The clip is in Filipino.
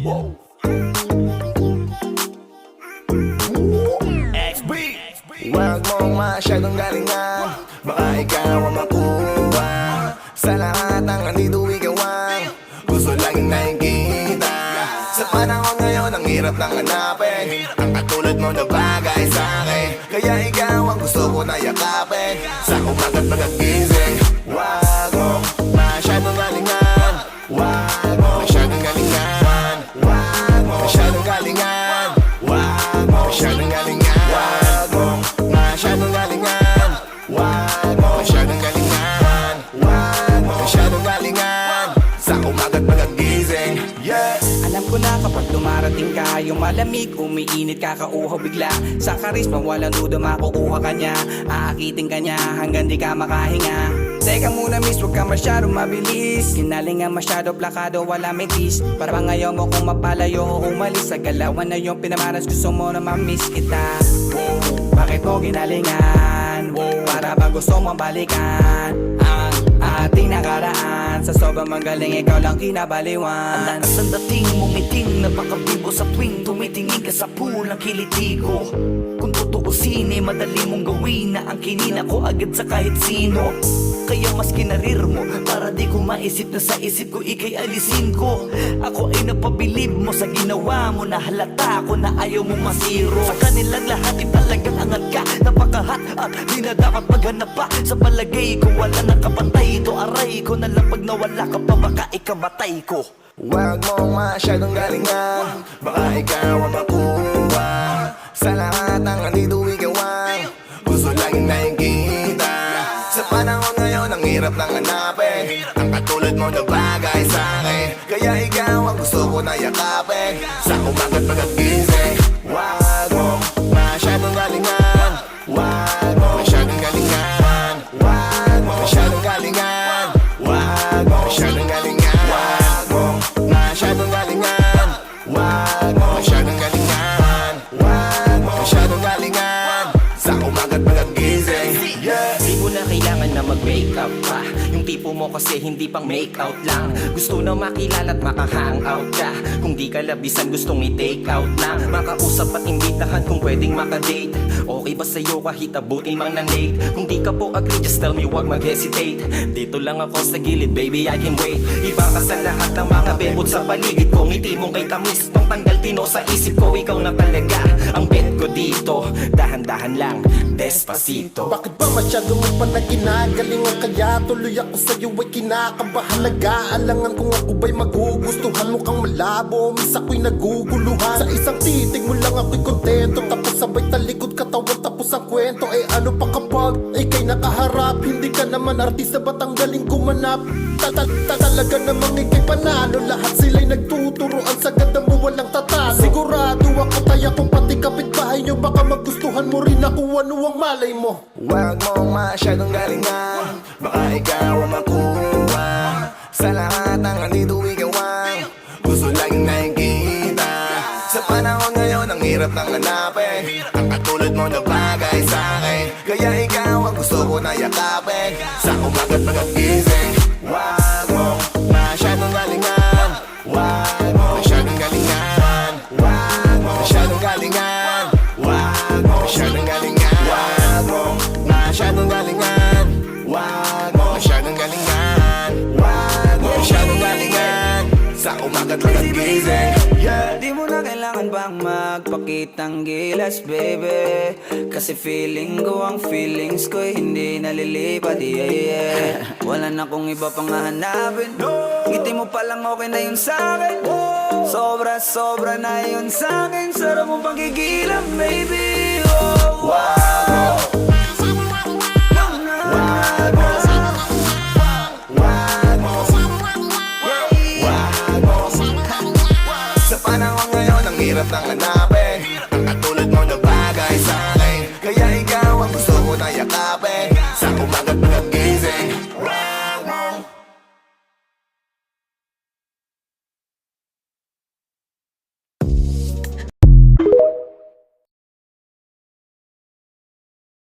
XB. Huwag mong masyadong galingan, baka ikaw ang makuha sa lahat ng andito ikaw ang gusto laging nakikita. Sa panahon ngayon, ang hirap nang hanapin ang katulad mo na bagay sa akin. Kaya ikaw ang gusto ko na yakapin sa umaga't pagkagising. Huwag mong masyadong galingan, huwag mong masyadong galingan, huwag mong masyadong galingan, huwag mong masyadong galingan, huwag mong masyadong galingan, huwag mong masyadong galingan, huwag mong masyadong galingan sa umaga't pagkagising. Yeah. Alam ko na kapag dumarating ka, yung malamig, umiinit, kakauhaw bigla. Sa karisma, walang duda makukuha ka niya. Aakitin ka niya hanggang di ka makahinga. Teka muna miss, huwag ka masyadong mabilis. Ginalingan masyado, plakado, wala metis. Para bang ayaw mo kung mapalayo o umalis. Sa galawan na yung pinamanas, gusto mo na mamiss kita. Bakit mo ginalingan? Para bang gusto mong balikan ang ating nakaraan. Sa sobrang magaling, ikaw lang kinabaliwan. Ang lakas ang dating mong iting, napakabibo sa tuwing tumitingin ka sa pulang kiliti ko. Kung tutuusin eh, madali mong gawin na ang kinina ko agad sa kahit sino. Kaya mas kinarir mo para di ko maisip na sa isip ko ikay alisin ko. Ako ay napabilib mo sa ginawa mo, na halata ko na ayaw mong masiro. Sa kanilang lahat ay talagang angat ka, napakahat at di na dapat maghanap pa. Sa palagay ko wala nang kapantay, ito aray ko na lang pag nawala ka pa, baka ikamatay ko. Huwag mong masyadong galingan, baka ikaw ang makuha sa lahat ng andito ikaw ang gusto laging nakikita. Sa panahon ngayon, ang hirap nang hanapin ang katulad mo na bagay sa akin. Kaya ikaw ang gusto ko na yakapin sa umaga't pagkagising. Huwag mong masyadong galingan, huwag mong masyadong galingan, huwag mong masyadong galingan, huwag mong masyadong galingan, huwag mong masyadong galingan, huwag mong masyadong galingan, huwag mong masyadong galingan sa umaga't pagkagising. Yeah. Di mo na kailangan na mag-make up pa. Yung tipo mo kasi hindi pang make out lang. Gusto na makilala at maka-hangout ka. Kung di ka labisan gustong i-take out lang. Makausap at imbitahan kung pwedeng makadate. Okay ba sa'yo kahit abutin mang na-late? Kung di ka po agree just tell me, wag mag-hesitate. Dito lang ako sa gilid baby, I can wait. Iba ka sa lahat ng mga bebot sa paligid ko. Ngiti mo kay tamis nung tanggal tino sa isip ko. Ikaw na talaga ang bet ko dito. Dahan-dahan lang, despacito. Bakit ba masyado mo pa na ginagalingan? Kaya tuloy ako sa'yo ay kinakabahalaga. Alangan kung ako ba'y magugustuhan mo kang malabo. Miss ako'y naguguluhan. Sa isang titig mo lang ako'y kontento. Tapos sabay talikod katawan tapos ang kwento. Eh ano pa kapag ikay nakaharap? Hindi ka naman artista, ba't ang galing gumanap? Talaga namang ikay panalo. Lahat sila'y nagtuturoan, sa ganda mo walang tatalo. Sigurado ako tayo kung pati kapitbahay nyo, baka magustuhan mo rin ako, ano ang malay mo. Huwag mong masyadong galingan, baka ikaw ang makuha sa lahat ng andito ikaw ang gusto laging nakikita. Sa panahon ngayon, ang hirap nang hanapin ang katulad mo na bagay sa akin. Kaya ikaw ang gusto ko na yakapin sa umaga't pagkagising. Huwag mong masyadong galingan, huwag mong masyadong galingan, huwag mong masyadong galingan, huwag mong masyadong galingan, huwag mong masyadong galingan, huwag mong masyadong galingan, huwag mong masyadong galingan sa umaga't pagkagising. Yeah. Di mo na kailangan bang magpakitang gilas, baby. Kasi feeling ko ang feelings ko'y hindi nalilipat, yeah, yeah. Wala na kong iba pang hahanapin. Ngiti mo palang okay na yun sa'kin. Sobra na yun sa'kin. Sarap mong pagkikilam, baby. Oh, wow. Hirap nang hanapin ang katulad mo na bagay sa akin. Kaya ikaw ang gusto ko na yakapin